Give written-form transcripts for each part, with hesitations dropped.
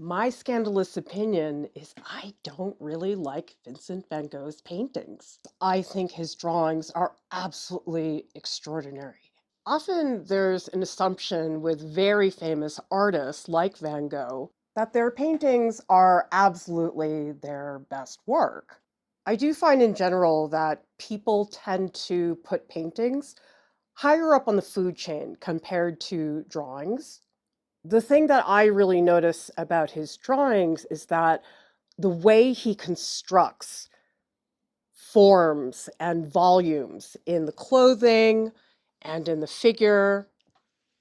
My scandalous opinion is I don't really like Vincent van Gogh's paintings. I think his drawings are absolutely extraordinary. Often there's an assumption with very famous artists like Van Gogh that their paintings are absolutely their best work. I do find in general that people tend to put paintings higher up on the food chain compared to drawings. The thing that I really notice about his drawings is that the way he constructs forms and volumes in the clothing and in the figure,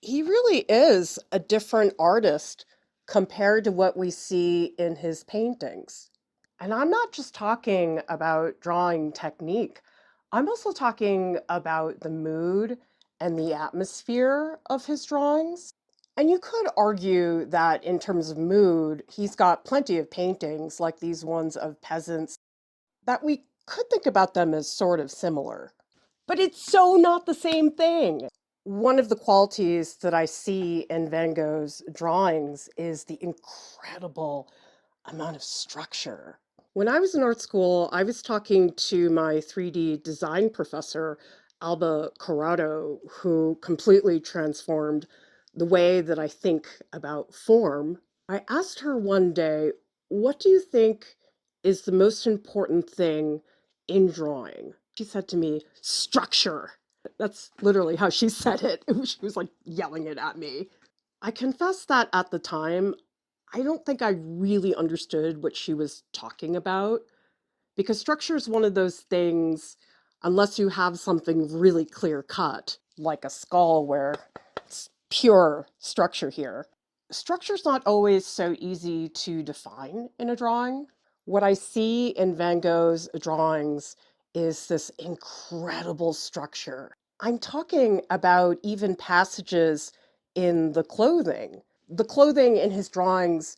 he really is a different artist compared to what we see in his paintings. And I'm not just talking about drawing technique, I'm also talking about the mood and the atmosphere of his drawings. And you could argue that in terms of mood, he's got plenty of paintings like these ones of peasants that we could think about them as sort of similar. But it's so not the same thing. One of the qualities that I see in Van Gogh's drawings is the incredible amount of structure. When I was in art school, I was talking to my 3D design professor, Alba Corrado, who completely transformed the way that I think about form. I asked her one day, what do you think is the most important thing in drawing? She said to me, structure. That's literally how she said it. She was like yelling it at me. I confess that at the time, I don't think I really understood what she was talking about because structure is one of those things, unless you have something really clear cut, like a skull where it's pure structure here. Structure's not always so easy to define in a drawing. What I see in Van Gogh's drawings is this incredible structure. I'm talking about even passages in the clothing. The clothing in his drawings,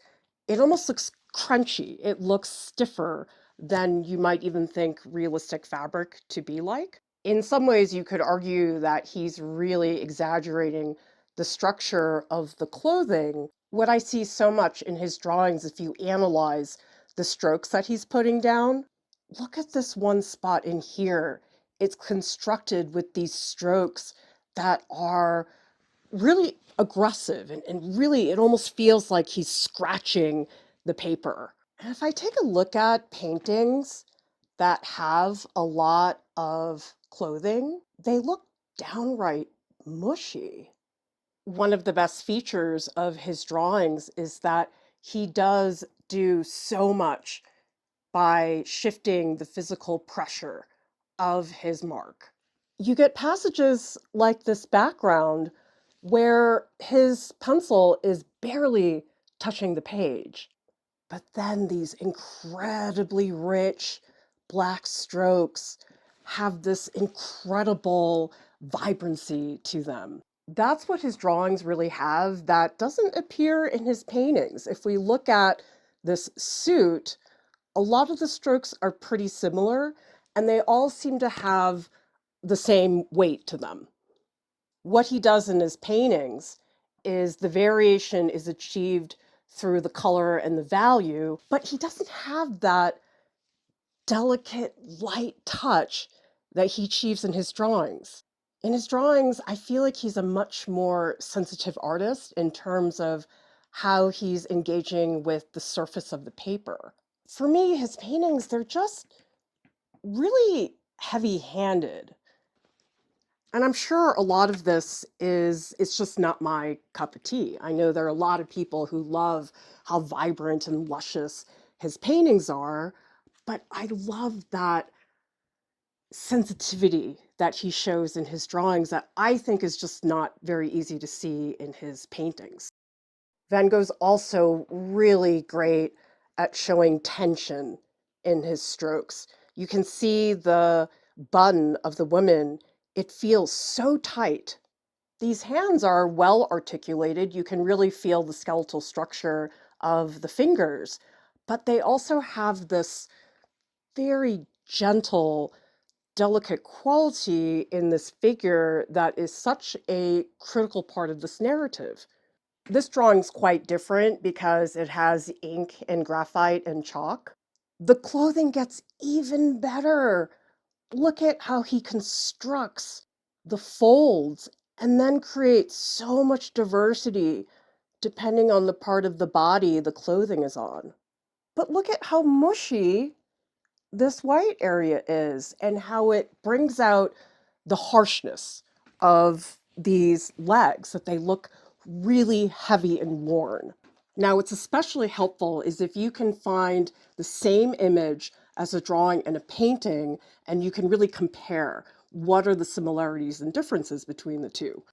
it almost looks crunchy. It looks stiffer than you might even think realistic fabric to be like. In some ways, you could argue that he's really exaggerating the structure of the clothing. What I see so much in his drawings, if you analyze the strokes that he's putting down, look at this one spot in here. It's constructed with these strokes that are really aggressive and really it almost feels like he's scratching the paper. And if I take a look at paintings that have a lot of clothing, they look downright mushy. One of the best features of his drawings is that he does do so much by shifting the physical pressure of his mark. You get passages like this background where his pencil is barely touching the page, but then these incredibly rich black strokes have this incredible vibrancy to them. That's what his drawings really have that doesn't appear in his paintings. If we look at this suit, a lot of the strokes are pretty similar and they all seem to have the same weight to them. What he does in his paintings is the variation is achieved through the color and the value, but he doesn't have that delicate, light touch that he achieves in his drawings. In his drawings, I feel like he's a much more sensitive artist in terms of how he's engaging with the surface of the paper. For me, his paintings, they're just really heavy-handed. And I'm sure a lot of this is, it's just not my cup of tea. I know there are a lot of people who love how vibrant and luscious his paintings are, but I love that sensitivity that he shows in his drawings that I think is just not very easy to see in his paintings. Van Gogh's also really great at showing tension in his strokes. You can see the bun of the woman, it feels so tight. These hands are well articulated. You can really feel the skeletal structure of the fingers, but they also have this very gentle, delicate quality in this figure that is such a critical part of this narrative. This drawing's quite different because it has ink and graphite and chalk. The clothing gets even better. Look at how he constructs the folds and then creates so much diversity depending on the part of the body the clothing is on. But look at how mushy this white area is and how it brings out the harshness of these legs, that they look really heavy and worn. Now, what's especially helpful is if you can find the same image as a drawing and a painting, and you can really compare what are the similarities and differences between the two.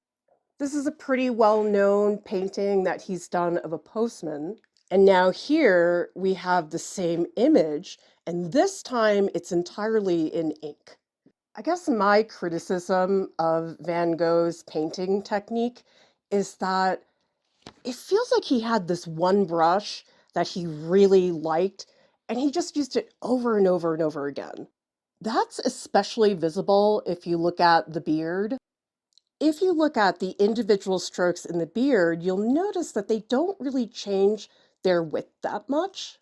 This is a pretty well-known painting that he's done of a postman. And now here we have the same image, and this time it's entirely in ink. I guess my criticism of Van Gogh's painting technique is that it feels like he had this one brush that he really liked, and he just used it over and over and over again. That's especially visible if you look at the beard. If you look at the individual strokes in the beard, you'll notice that they don't really change their width that much.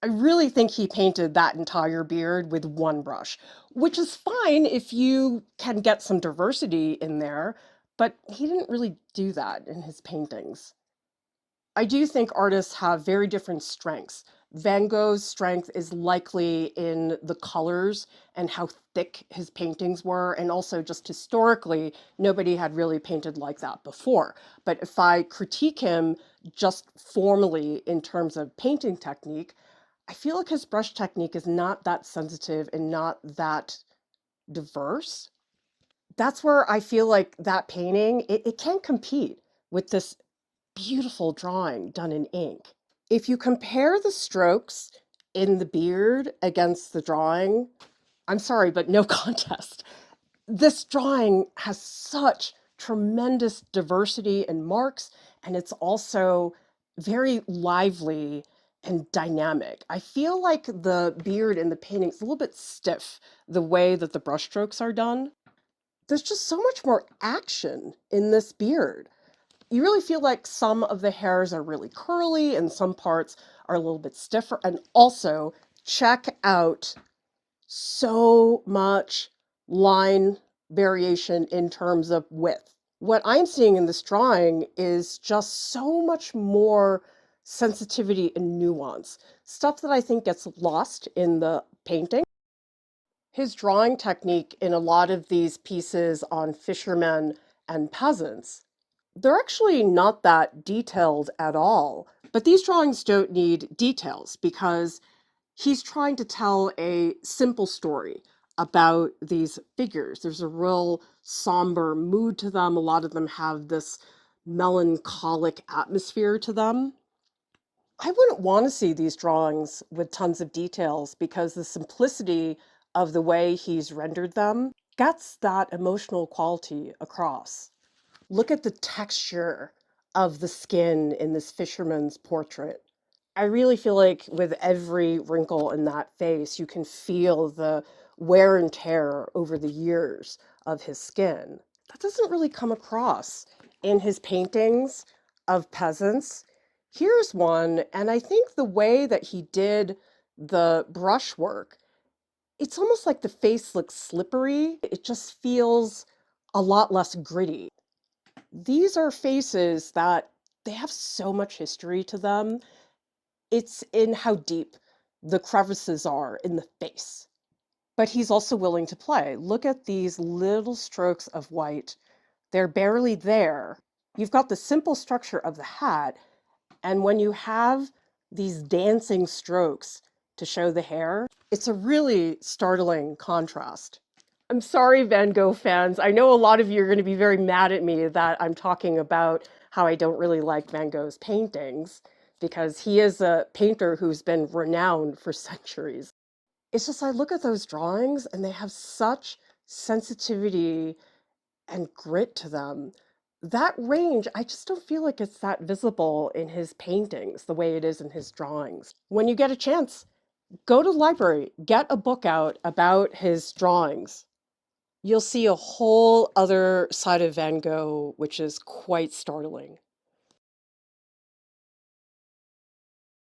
I really think he painted that entire beard with one brush, which is fine if you can get some diversity in there, but he didn't really do that in his paintings. I do think artists have very different strengths. Van Gogh's strength is likely in the colors and how thick his paintings were, and also just historically, nobody had really painted like that before. But if I critique him just formally in terms of painting technique, I feel like his brush technique is not that sensitive and not that diverse. That's where I feel like that painting, it can't compete with this beautiful drawing done in ink. If you compare the strokes in the beard against the drawing, I'm sorry, but no contest. This drawing has such tremendous diversity and marks, and it's also very lively and dynamic. I feel like the beard in the painting is a little bit stiff, the way that the brushstrokes are done. There's just so much more action in this beard. You really feel like some of the hairs are really curly and some parts are a little bit stiffer. And also, check out so much line variation in terms of width. What I'm seeing in this drawing is just so much more sensitivity and nuance, stuff that I think gets lost in the painting. His drawing technique in a lot of these pieces on fishermen and peasants, they're actually not that detailed at all. But these drawings don't need details because he's trying to tell a simple story about these figures. There's a real somber mood to them. A lot of them have this melancholic atmosphere to them. I wouldn't want to see these drawings with tons of details because the simplicity of the way he's rendered them gets that emotional quality across. Look at the texture of the skin in this fisherman's portrait. I really feel like with every wrinkle in that face, you can feel the wear and tear over the years of his skin. That doesn't really come across in his paintings of peasants. Here's one, and I think the way that he did the brushwork, it's almost like the face looks slippery. It just feels a lot less gritty. These are faces that they have so much history to them. It's in how deep the crevices are in the face. But he's also willing to play. Look at these little strokes of white. They're barely there. You've got the simple structure of the hat, and when you have these dancing strokes to show the hair, it's a really startling contrast. I'm sorry, Van Gogh fans. I know a lot of you are going to be very mad at me that I'm talking about how I don't really like Van Gogh's paintings, because he is a painter who's been renowned for centuries. It's just I look at those drawings and they have such sensitivity and grit to them. That range, I just don't feel like it's that visible in his paintings the way it is in his drawings. When you get a chance, go to the library, get a book out about his drawings. You'll see a whole other side of Van Gogh, which is quite startling.